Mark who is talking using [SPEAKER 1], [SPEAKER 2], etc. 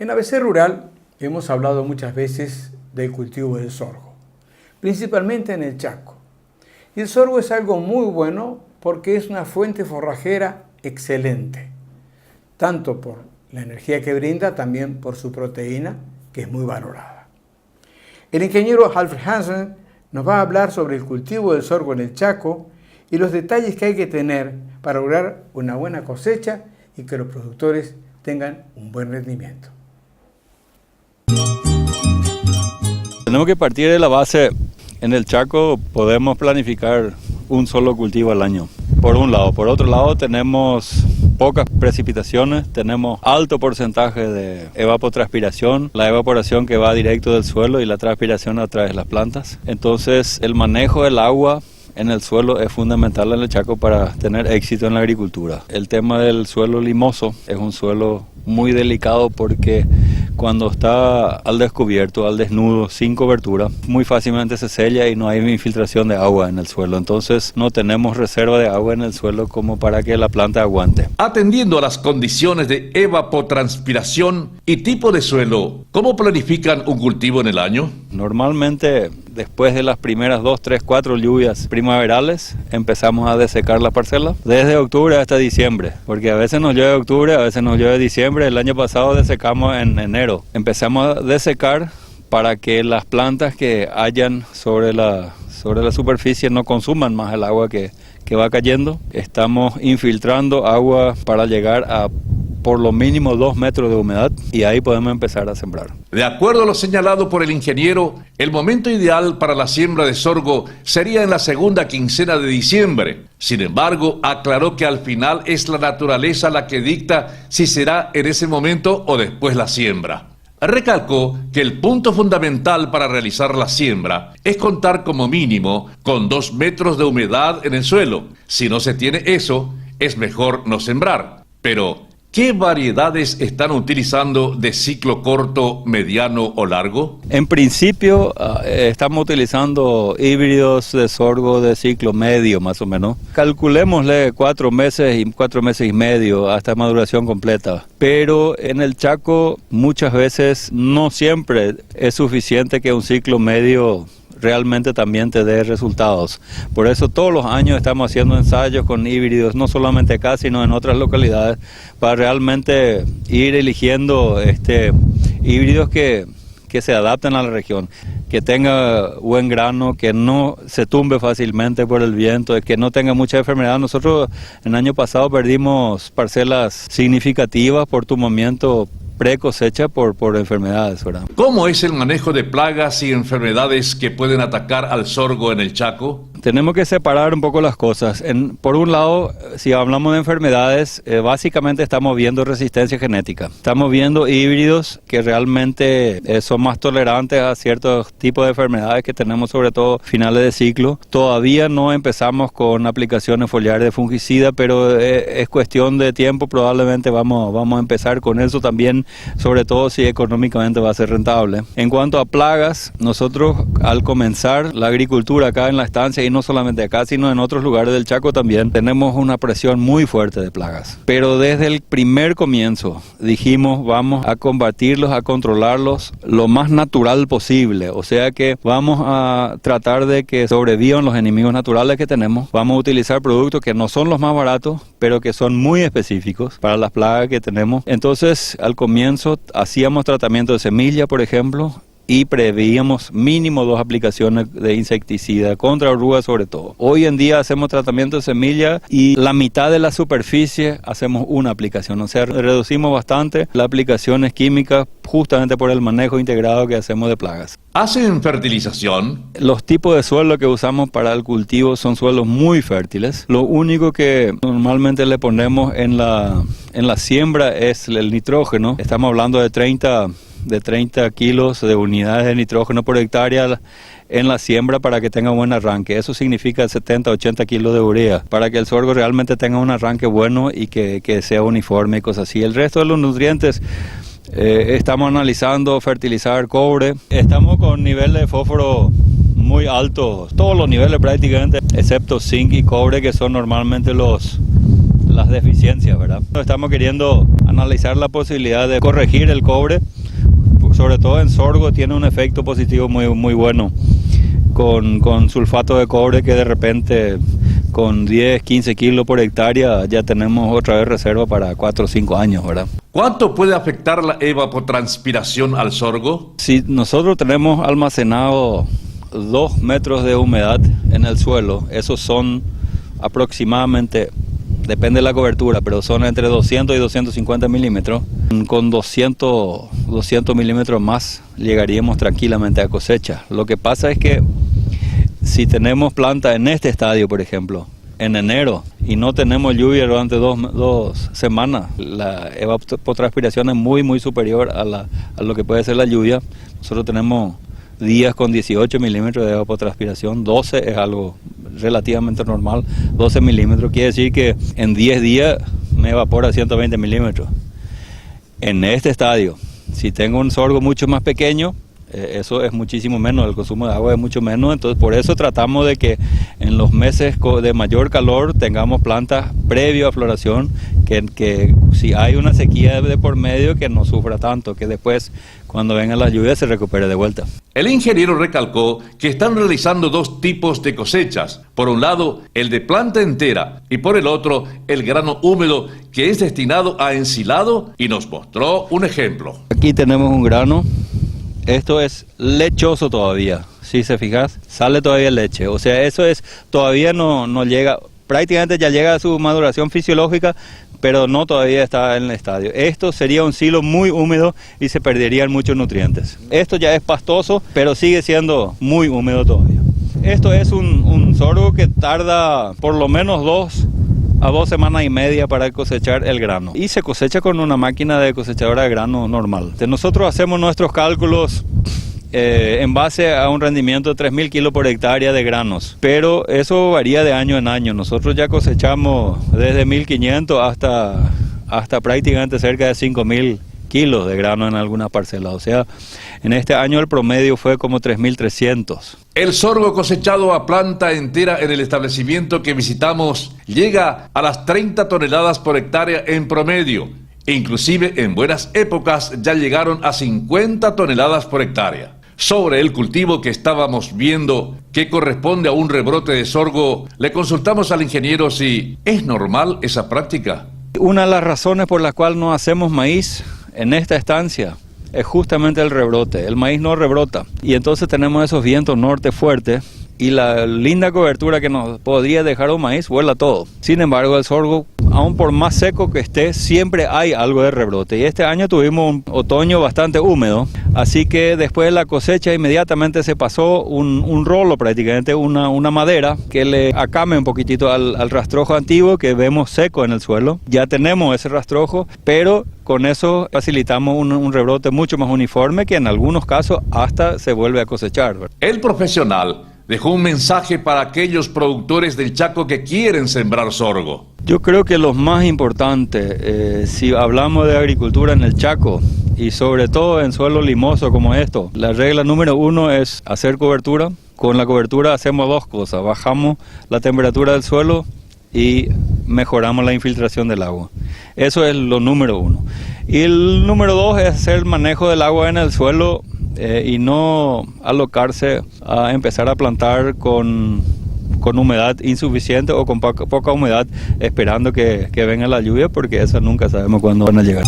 [SPEAKER 1] En ABC Rural hemos hablado muchas veces del cultivo del sorgo, principalmente en el Chaco. Y el sorgo es algo muy bueno porque es una fuente forrajera excelente, tanto por la energía que brinda, también por su proteína, que es muy valorada. El ingeniero Alfred Hansen nos va a hablar sobre el cultivo del sorgo en el Chaco y los detalles que hay que tener para lograr una buena cosecha y que los productores tengan un buen rendimiento.
[SPEAKER 2] Tenemos que partir de la base. En el Chaco podemos planificar un solo cultivo al año, por un lado. Por otro lado, tenemos pocas precipitaciones, tenemos alto porcentaje de evapotranspiración, la evaporación que va directo del suelo y la transpiración a través de las plantas. Entonces, el manejo del agua en el suelo es fundamental en el Chaco para tener éxito en la agricultura. El tema del suelo limoso es un suelo muy delicado porque cuando está al descubierto, al desnudo, sin cobertura, muy fácilmente se sella y no hay infiltración de agua en el suelo. Entonces no tenemos reserva de agua en el suelo como para que la planta aguante.
[SPEAKER 3] Atendiendo a las condiciones de evapotranspiración y tipo de suelo, ¿cómo planifican un cultivo en el año?
[SPEAKER 2] Normalmente, después de las primeras 2, 3, 4 lluvias primaverales, empezamos a desecar la parcela desde octubre hasta diciembre, porque a veces nos llueve octubre, a veces nos llueve diciembre. El año pasado desecamos en enero. Empezamos a desecar para que las plantas que hayan sobre la superficie no consuman más el agua que va cayendo. Estamos infiltrando agua para llegar a por lo mínimo 2 metros de humedad y ahí podemos empezar a sembrar.
[SPEAKER 3] De acuerdo a lo señalado por el ingeniero, el momento ideal para la siembra de sorgo sería en la segunda quincena de diciembre. Sin embargo, aclaró que al final es la naturaleza la que dicta si será en ese momento o después la siembra. Recalcó que el punto fundamental para realizar la siembra es contar como mínimo con 2 metros de humedad en el suelo. Si no se tiene eso, es mejor no sembrar. Pero, ¿qué variedades están utilizando de ciclo corto, mediano o largo?
[SPEAKER 2] En principio estamos utilizando híbridos de sorgo de ciclo medio más o menos. Calculémosle 4 meses y medio hasta maduración completa. Pero en el Chaco muchas veces no siempre es suficiente que un ciclo medio realmente también te dé resultados. Por eso todos los años estamos haciendo ensayos con híbridos, no solamente acá, sino en otras localidades, para realmente ir eligiendo híbridos que se adapten a la región, que tenga buen grano, que no se tumbe fácilmente por el viento, que no tenga mucha enfermedad. Nosotros el año pasado perdimos parcelas significativas por tumamiento pre-cosecha por enfermedades, ¿verdad?
[SPEAKER 3] ¿Cómo es el manejo de plagas y enfermedades que pueden atacar al sorgo en el Chaco?
[SPEAKER 2] Tenemos que separar un poco las cosas. Por un lado, si hablamos de enfermedades, básicamente estamos viendo resistencia genética. Estamos viendo híbridos que realmente son más tolerantes a ciertos tipos de enfermedades que tenemos, sobre todo finales de ciclo. Todavía no empezamos con aplicaciones foliares de fungicida, pero es cuestión de tiempo. Probablemente vamos a empezar con eso también, sobre todo si económicamente va a ser rentable. En cuanto a plagas, nosotros al comenzar la agricultura acá en la estancia, y no solamente acá, sino en otros lugares del Chaco también, tenemos una presión muy fuerte de plagas. Pero desde el primer comienzo dijimos, vamos a combatirlos, a controlarlos lo más natural posible. O sea que vamos a tratar de que sobrevivan los enemigos naturales que tenemos. Vamos a utilizar productos que no son los más baratos, pero que son muy específicos para las plagas que tenemos. Entonces, al comienzo hacíamos tratamiento de semilla, por ejemplo, y preveíamos mínimo 2 aplicaciones de insecticida contra orugas sobre todo. Hoy en día hacemos tratamiento de semilla y la mitad de la superficie hacemos una aplicación, o sea, reducimos bastante las aplicaciones químicas justamente por el manejo integrado que hacemos de plagas.
[SPEAKER 3] ¿Hacen fertilización?
[SPEAKER 2] Los tipos de suelo que usamos para el cultivo son suelos muy fértiles. Lo único que normalmente le ponemos en la siembra es el nitrógeno. Estamos hablando de 30 kilos de unidades de nitrógeno por hectárea en la siembra para que tenga un buen arranque. Eso significa 70-80 kilos de urea para que el sorgo realmente tenga un arranque bueno y que sea uniforme y cosas así. El resto de los nutrientes estamos analizando fertilizar cobre. Estamos con niveles de fósforo muy altos, todos los niveles prácticamente, excepto zinc y cobre, que son normalmente las deficiencias, ¿verdad? Estamos queriendo analizar la posibilidad de corregir el cobre, sobre todo en sorgo tiene un efecto positivo muy bueno, con sulfato de cobre que de repente con 10, 15 kilos por hectárea ya tenemos otra vez reserva para 4 o 5 años, ¿verdad?
[SPEAKER 3] ¿Cuánto puede afectar la evapotranspiración al sorgo?
[SPEAKER 2] Si nosotros tenemos almacenado 2 metros de humedad en el suelo, esos son aproximadamente, depende de la cobertura, pero son entre 200 y 250 milímetros. Con 200 milímetros más llegaríamos tranquilamente a cosecha. Lo que pasa es que si tenemos planta en este estadio, por ejemplo, en enero, y no tenemos lluvia durante 2 semanas, la evapotranspiración es muy superior a lo que puede ser la lluvia.Nosotros tenemos días con 18 milímetros de evapotranspiración, 12 es algo relativamente normal, 12 milímetros quiere decir que en 10 días me evapora 120 milímetros. En este estadio, si tengo un sorgo mucho más pequeño, eso es muchísimo menos, el consumo de agua es mucho menos, entonces por eso tratamos de que en los meses de mayor calor tengamos plantas previo a floración, que si hay una sequía de por medio que no sufra tanto, que después cuando vengan las lluvias se recupere de vuelta.
[SPEAKER 3] El ingeniero recalcó que están realizando 2 tipos de cosechas, por un lado el de planta entera y por el otro el grano húmedo que es destinado a ensilado, y nos mostró un ejemplo.
[SPEAKER 2] Aquí tenemos un grano. Esto es lechoso todavía, si se fijas, sale todavía leche, o sea, eso es, todavía no llega, prácticamente ya llega a su maduración fisiológica, pero no todavía está en el estadio. Esto sería un silo muy húmedo y se perderían muchos nutrientes. Esto ya es pastoso, pero sigue siendo muy húmedo todavía. Esto es un sorgo que tarda por lo menos 2 a 2 semanas y media para cosechar el grano. Y se cosecha con una máquina de cosechadora de grano normal. Nosotros hacemos nuestros cálculos en base a un rendimiento de 3.000 kilos por hectárea de granos. Pero eso varía de año en año. Nosotros ya cosechamos desde 1.500 hasta prácticamente cerca de 5.000 kilos de grano en algunas parcelas. O sea, en este año el promedio fue como 3.300.
[SPEAKER 3] El sorgo cosechado a planta entera en el establecimiento que visitamos llega a las 30 toneladas por hectárea en promedio. Inclusive en buenas épocas ya llegaron a 50 toneladas por hectárea. Sobre el cultivo que estábamos viendo, que corresponde a un rebrote de sorgo, le consultamos al ingeniero si es normal esa práctica.
[SPEAKER 2] Una de las razones por las cuales no hacemos maíz en esta estancia es justamente el rebrote. El maíz no rebrota y entonces tenemos esos vientos norte fuertes y la linda cobertura que nos podría dejar un maíz vuela todo. Sin embargo, el sorgo, aún por más seco que esté, siempre hay algo de rebrote. Y este año tuvimos un otoño bastante húmedo, así que después de la cosecha inmediatamente se pasó un rolo, prácticamente una madera, que le acame un poquitito al rastrojo antiguo que vemos seco en el suelo. Ya tenemos ese rastrojo, pero con eso facilitamos un rebrote mucho más uniforme que en algunos casos hasta se vuelve a cosechar.
[SPEAKER 3] El profesional dejó un mensaje para aquellos productores del Chaco que quieren sembrar sorgo.
[SPEAKER 2] Yo creo que lo más importante, si hablamos de agricultura en el Chaco y sobre todo en suelo limoso como esto, la regla número 1 es hacer cobertura. Con la cobertura hacemos 2 cosas, bajamos la temperatura del suelo y mejoramos la infiltración del agua. Eso es lo número 1. Y el número 2 es hacer el manejo del agua en el suelo y no alocarse a empezar a plantar con humedad insuficiente o con poca humedad esperando que venga la lluvia, porque eso nunca sabemos cuándo van a llegar.